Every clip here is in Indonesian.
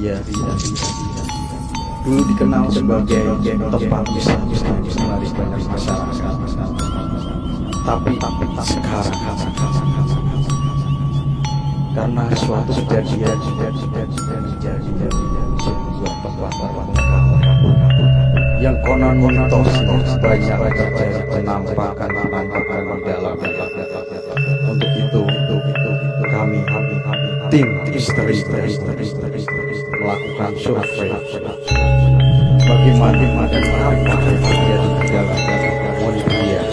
Wonderia dulu dikenal sebagai tempat wisata menarik banyak masyarakat. Tapi sekarang karena suatu kejadian menjadi sebuah tempat yang konon mitos banyak terjadi penampakan di dalam. Untuk itu kami tim misteri melakukan survei bagaimana dan apa yang terjadi di dalam Wonderia.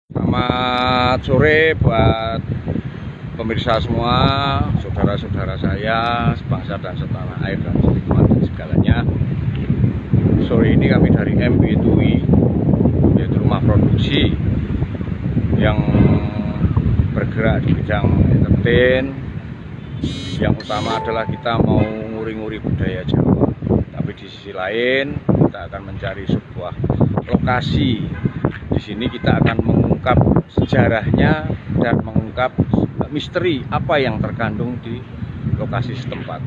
Selamat sore buat pemirsa semua, saudara-saudara saya, sebangsa dan setanah air dan senikmat segalanya. Sore ini kami dari MB2I, yaitu rumah produksi yang bergerak di bidang entertain. Yang utama adalah kita mau nguri-nguri budaya Jawa, tapi di sisi lain kita akan mencari sebuah lokasi. Di sini kita akan mengungkap sejarahnya dan mengungkap misteri apa yang terkandung di lokasi setempat.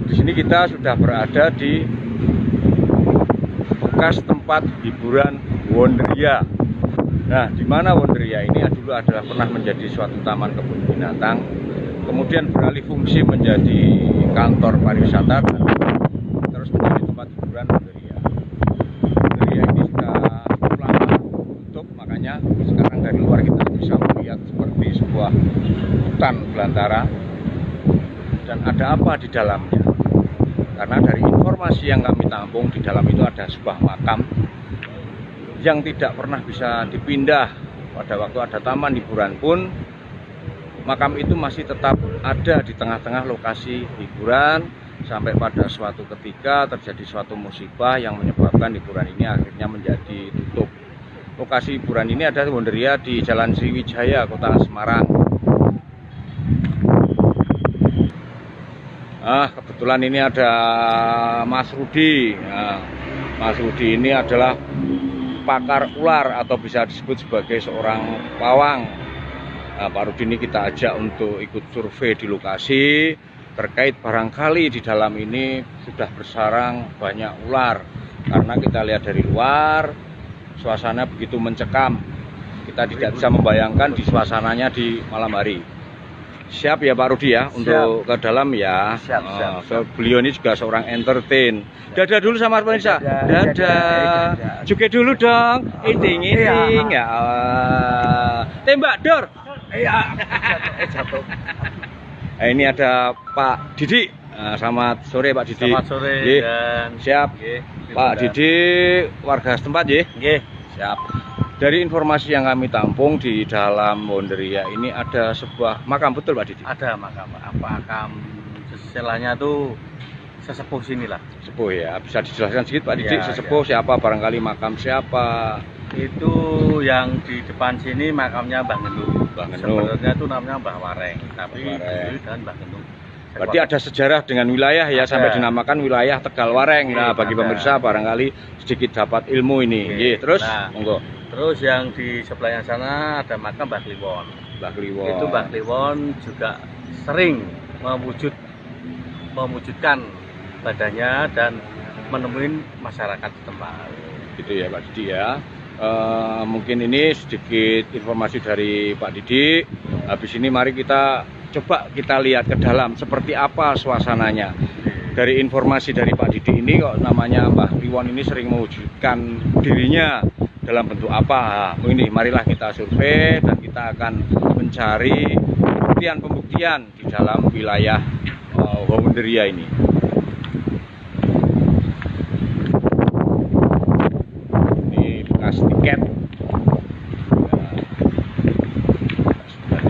Di sini kita sudah berada di bekas tempat hiburan Wonderia. Nah, di mana Wonderia ini dulu adalah pernah menjadi suatu taman kebun binatang, kemudian beralih fungsi menjadi kantor pariwisata dan terus menjadi tempat hiburan Wonderia. Wonderia ini sudah makanya sekarang dari luar kita bisa melihat seperti sebuah hutan belantara dan ada apa di dalamnya, karena dari informasi yang kami tampung di dalam itu ada sebuah makam yang tidak pernah bisa dipindah. Pada waktu ada taman hiburan pun makam itu masih tetap ada di tengah-tengah lokasi hiburan sampai pada suatu ketika terjadi suatu musibah yang menyebabkan hiburan ini akhirnya menjadi tutup. Lokasi hiburan ini ada Wonderia di Jalan Sriwijaya, Kota Semarang. Kebetulan ini ada Mas Rudi. Mas Rudi ini adalah pakar ular atau bisa disebut sebagai seorang pawang. Pak Rudi ini kita ajak untuk ikut survei di lokasi terkait barangkali di dalam ini sudah bersarang banyak ular. Karena kita lihat dari luar suasana begitu mencekam, kita tidak bisa membayangkan di suasananya di malam hari. Siap ya Pak Rudi ya, untuk ke dalam ya. Siap. Beliau ini juga seorang entertain. Dadah dulu sama pemirsa. Dadah. Juga dulu dong. Iting ya. Tembak dor. Jatuh. Ini ada Pak Didi. Selamat sore Pak Didi. Selamat sore dan siap. Pak Didi warga setempat ya? Nggih. Siap. Dari informasi yang kami tampung di dalam Wonderia ini ada sebuah makam, betul Pak Didi? Ada makam. Makam istilahnya tuh sesepuh sinilah. Sepuh ya. Bisa dijelaskan sedikit Pak Didi, Ya, sesepuh ya. siapa, barangkali makam siapa? Itu yang di depan sini makamnya Mbah Genung. Mbah Genung. Sebenarnya itu namanya Mbah Wareng, tapi Mbah Wareng. dulu dan Mbah Genung. Berarti ada sejarah dengan wilayah ya, sampai dinamakan wilayah Tegal Wareng. Nah, bagi pemirsa barangkali sedikit dapat ilmu ini. Terus, monggo. Terus yang di sebelahnya sana ada makam Mbah Kliwon. Mbah Kliwon. Itu Mbah Kliwon juga sering mewujudkan badannya dan menemuin masyarakat setempat. Gitu ya Pak Didi ya. Mungkin ini sedikit informasi dari Pak Didi. Habis ini mari kita coba kita lihat ke dalam seperti apa suasananya. dari informasi dari Pak Didi ini kok namanya Mbah Kliwon ini sering mewujudkan dirinya dalam bentuk apa. Ini marilah kita survei dan kita akan mencari pembuktian di dalam wilayah Wonderia ini. Ini bekas tiket.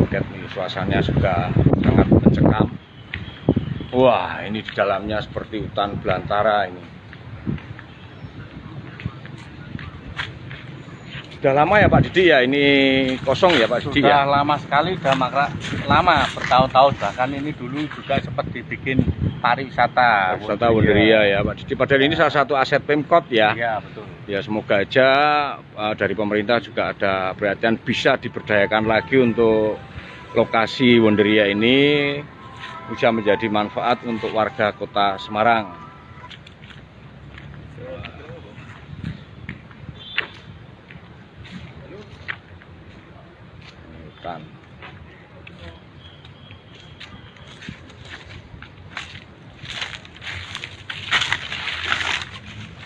Tiket ini suasananya juga sangat mencekam. Wah, ini di dalamnya seperti hutan belantara ini. Sudah lama ya Pak Didi ya ini kosong ya Pak Didi ya? Sudah lama sekali, udah lama bertahun-tahun, bahkan ini dulu juga sempat dibikin pariwisata Wonderia ya Pak Didi. Padahal ini salah satu aset Pemkot ya. Iya betul. Ya semoga aja dari pemerintah juga ada perhatian bisa diberdayakan lagi untuk lokasi Wonderia ini bisa menjadi manfaat untuk warga Kota Semarang. Hutan.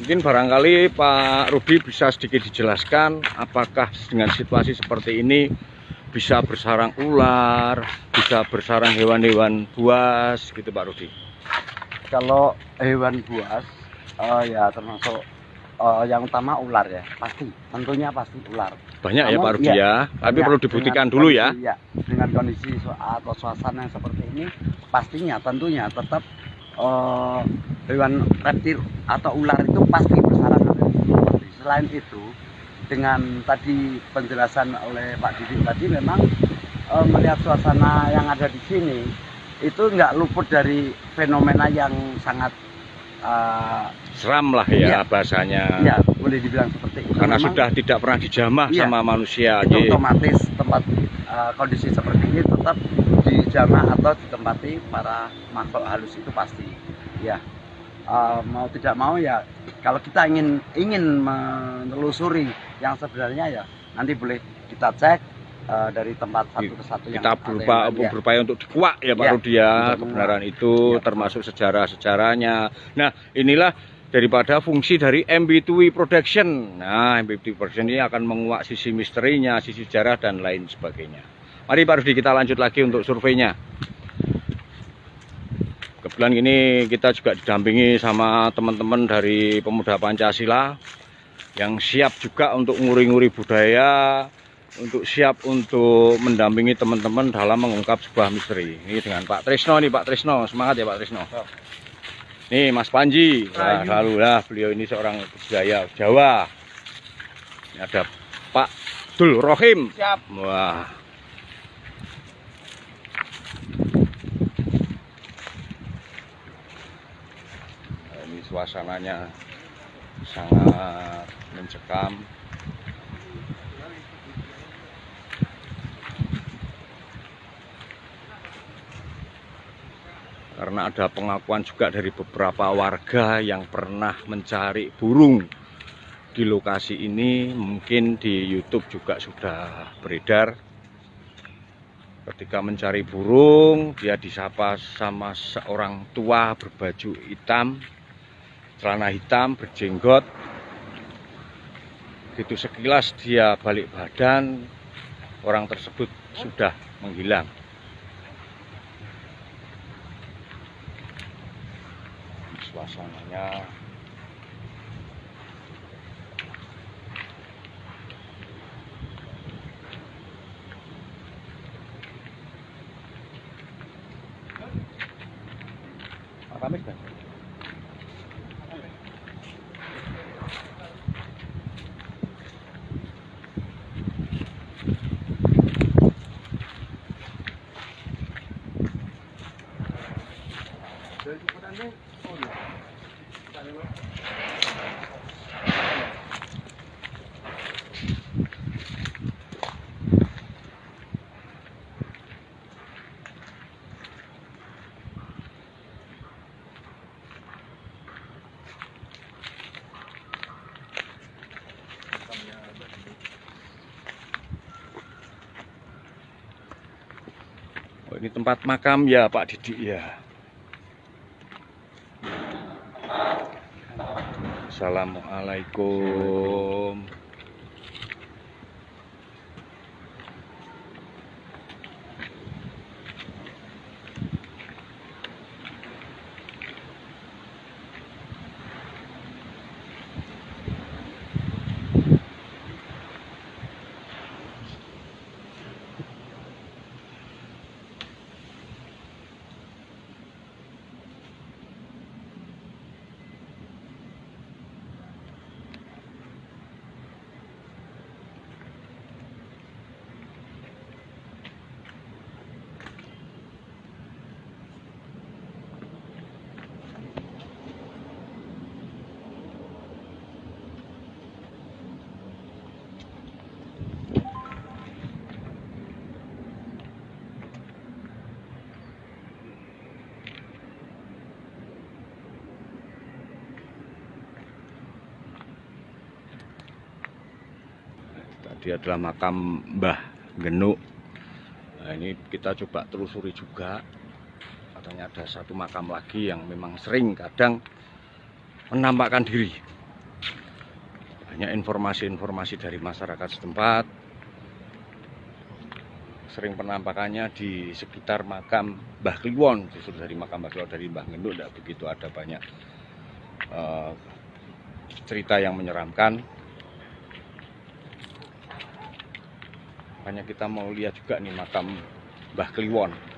Mungkin barangkali Pak Rudi bisa sedikit dijelaskan apakah dengan situasi seperti ini bisa bersarang ular, bisa bersarang hewan-hewan buas gitu Pak Rudi. Kalau hewan buas ya termasuk yang utama ular ya, tentunya pasti ular. Banyak ya Namun, Pak Rudi ya, tapi perlu dibuktikan dulu ya. Dengan kondisi atau suasana yang seperti ini, pastinya tentunya tetap hewan reptil atau ular itu pasti bersarang. Selain itu, dengan tadi penjelasan oleh Pak Didi tadi, memang melihat suasana yang ada di sini itu nggak luput dari fenomena yang sangat seram lah ya, bahasanya. Ya, boleh dibilang seperti itu. Karena memang, sudah tidak pernah dijamah sama manusia. Itu otomatis tempat kondisi seperti ini tetap dijamah atau ditempati para makhluk halus itu pasti. Ya, mau tidak mau ya, kalau kita ingin menelusuri yang sebenarnya ya nanti boleh kita cek dari tempat satu ke satu. Kita berupaya untuk dikuak ya Pak Rudi ya, kebenaran itu termasuk sejarah-sejarahnya. Nah, inilah daripada fungsi dari MB2 Production. Nah, MB2 Production ini akan menguak sisi misterinya, sisi sejarah dan lain sebagainya. Mari Pak Rudi kita lanjut lagi untuk surveinya. Kebetulan ini kita juga didampingi sama teman-teman dari Pemuda Pancasila yang siap juga untuk nguri-nguri budaya, untuk siap untuk mendampingi teman-teman dalam mengungkap sebuah misteri. Ini dengan Pak Trisno nih, Pak Trisno, semangat ya Pak Trisno. Nih Mas Panji, nah, lalu lah beliau ini seorang budaya Jawa. Ini ada Pak Dul Rohim. Siap. Wah. Ini suasananya sangat mencekam. Karena ada pengakuan juga dari beberapa warga yang pernah mencari burung di lokasi ini. Mungkin di YouTube juga sudah beredar. Ketika mencari burung, dia disapa sama seorang tua berbaju hitam, celana hitam, berjenggot. Begitu sekilas dia balik badan, orang tersebut sudah menghilang. Suasananya Kamis kan? Oh, ini tempat makam ya Pak Didi ya. Assalamualaikum. Tadi adalah makam Mbah Genuk. Nah, ini kita coba telusuri juga. Katanya ada satu makam lagi yang memang sering kadang menampakkan diri. Banyak informasi-informasi dari masyarakat setempat. Sering penampakannya di sekitar makam Mbah Kliwon. Justru dari makam Mbah Kliwon, dari Mbah Genuk tidak begitu ada banyak cerita yang menyeramkan. Makanya kita mau lihat juga nih makam Mbah Kliwon.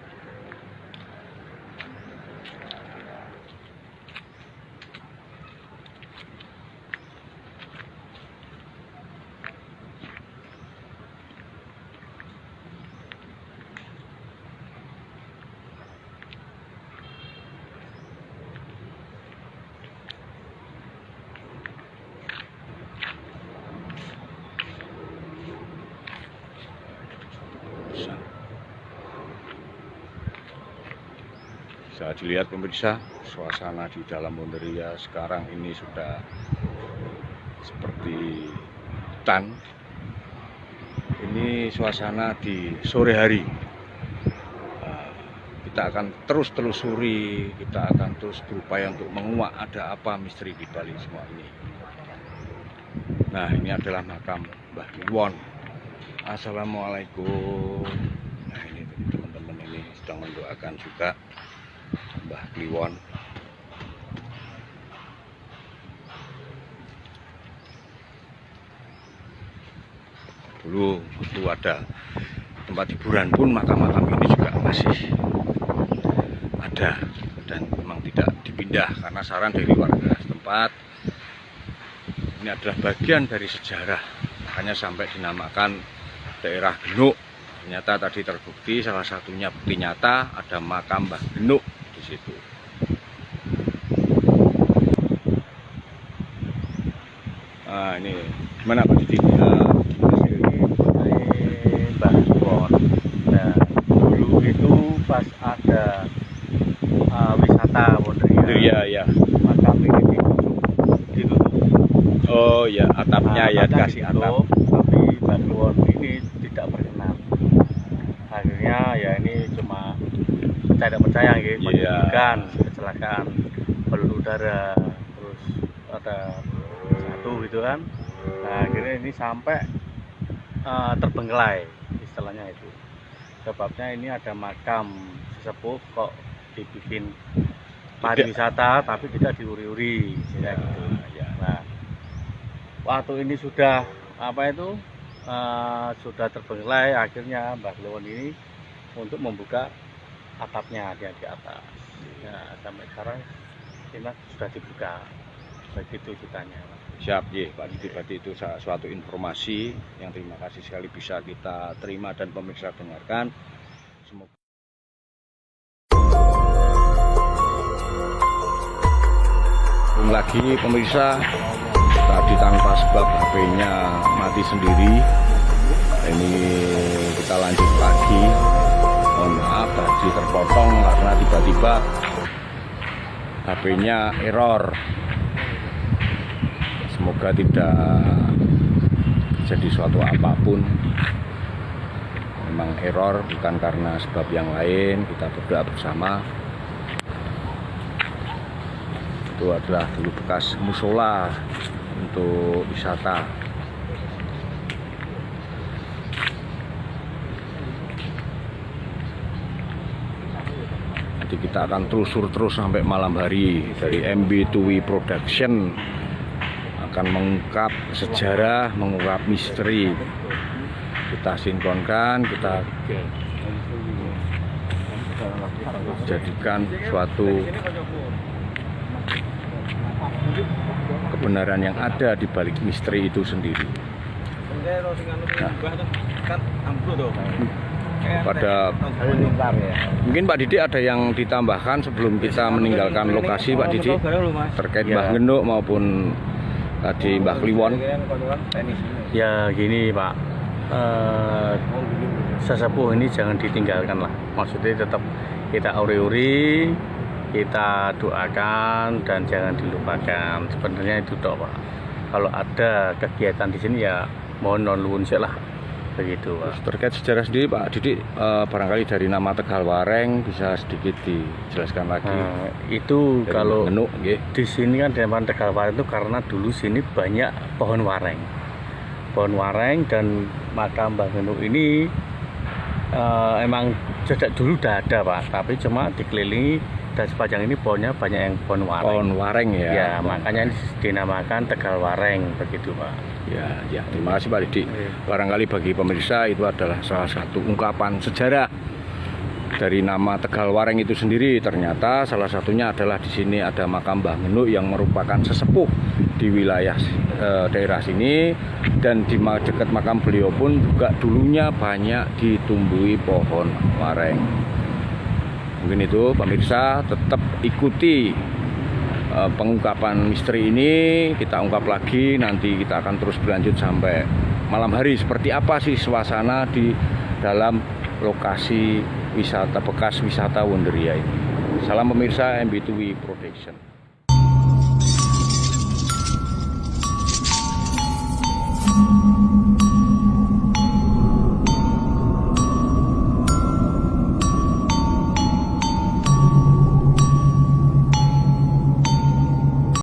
Bisa dilihat pemirsa, suasana di dalam Wonderia sekarang ini sudah seperti hutan. Ini suasana di sore hari. Kita akan terus telusuri, kita akan terus berupaya untuk menguak ada apa misteri di balik semua ini. Nah, ini adalah makam Mbah Kliwon. Assalamualaikum. Nah, ini teman-teman ini sedang mendoakan juga Mbah Kliwon. Dulu waktu ada tempat hiburan pun makam-makam ini juga masih ada dan memang tidak dipindah karena saran dari warga setempat. Ini adalah bagian dari sejarah, makanya sampai dinamakan daerah Genuk. Ternyata tadi terbukti salah satunya bukti nyata ada makam Mbah Genuk di situ. Nah, ini gimana Pak Didi? Mbah Kliwon. Nah, dulu itu pas ada wisata Wonderia, Ya. makam ini ditutup. Oh ya, atapnya ya dikasih atap. Tapi Mbah Kliwon ini tidak berkenan. Akhirnya ya ini cuma tidak percaya gitu, menyebabkan kecelakaan balon udara, terus ada satu gitu kan. Nah, akhirnya ini sampai terbengkelai istilahnya itu. Sebabnya ini ada makam sesepuh kok dibikin pariwisata tapi tidak diuri-uri ya gitu. Nah, waktu ini sudah sudah terbengkelai, akhirnya Mbah Kliwon ini untuk membuka atapnya di atas. Nah, sampai sekarang ini sudah dibuka. Begitu ceritanya. Siap, ya Pak Didi. Berarti itu suatu informasi yang terima kasih sekali bisa kita terima dan pemirsa dengarkan. Semoga lagi pemirsa tadi tanpa sebab HP-nya mati sendiri. Ini kita lanjut lagi. Mohon maaf tadi terpotong karena tiba-tiba HP-nya error. Semoga tidak jadi suatu apapun. Memang error bukan karena sebab yang lain. Kita berdoa bersama. Itu adalah dulu bekas musola untuk wisata. Nanti kita akan telusur terus sampai malam hari. Dari MB2W Production akan mengungkap sejarah, mengungkap misteri. Kita sinkronkan, kita jadikan suatu kebenaran yang ada di balik misteri itu sendiri. Pada mungkin Pak Didi ada yang ditambahkan sebelum kita meninggalkan lokasi, Pak Didi, terkait Mbah Genuk maupun tadi Mbah Kliwon. Ya gini Pak, sesepuh ini jangan ditinggalkan lah. Maksudnya tetap kita uri-uri, kita doakan dan jangan dilupakan. Sebenarnya itu toh Pak. Kalau ada kegiatan di sini ya mohon non luwun lah. Begitu Pak. Terkait sejarah sendiri Pak Didi, barangkali dari nama Tegal Wareng bisa sedikit dijelaskan lagi. Itu dari kalau Genuk, di sini kan nama Tegal Wareng itu karena dulu sini banyak pohon wareng. Pohon wareng dan makam Mbah Genuk ini emang sejak dulu udah ada Pak, tapi cuma dikelilingi dan sepanjang ini pohonnya banyak yang pohon wareng. Pohon wareng ya. Ya, makanya dinamakan Tegal Wareng begitu Pak. Ya, terima kasih Pak Didi. Barangkali bagi pemirsa itu adalah salah satu ungkapan sejarah dari nama Tegal Wareng itu sendiri. Ternyata salah satunya adalah di sini ada makam Mbah Genuk yang merupakan sesepuh di wilayah daerah sini, dan di dekat makam beliau pun juga dulunya banyak ditumbuhi pohon wareng. Mungkin itu pemirsa, tetap ikuti pengungkapan misteri ini. Kita ungkap lagi, nanti kita akan terus berlanjut sampai malam hari. Seperti apa sih suasana di dalam lokasi wisata bekas wisata Wonderia ini. Salam pemirsa MB2W Production.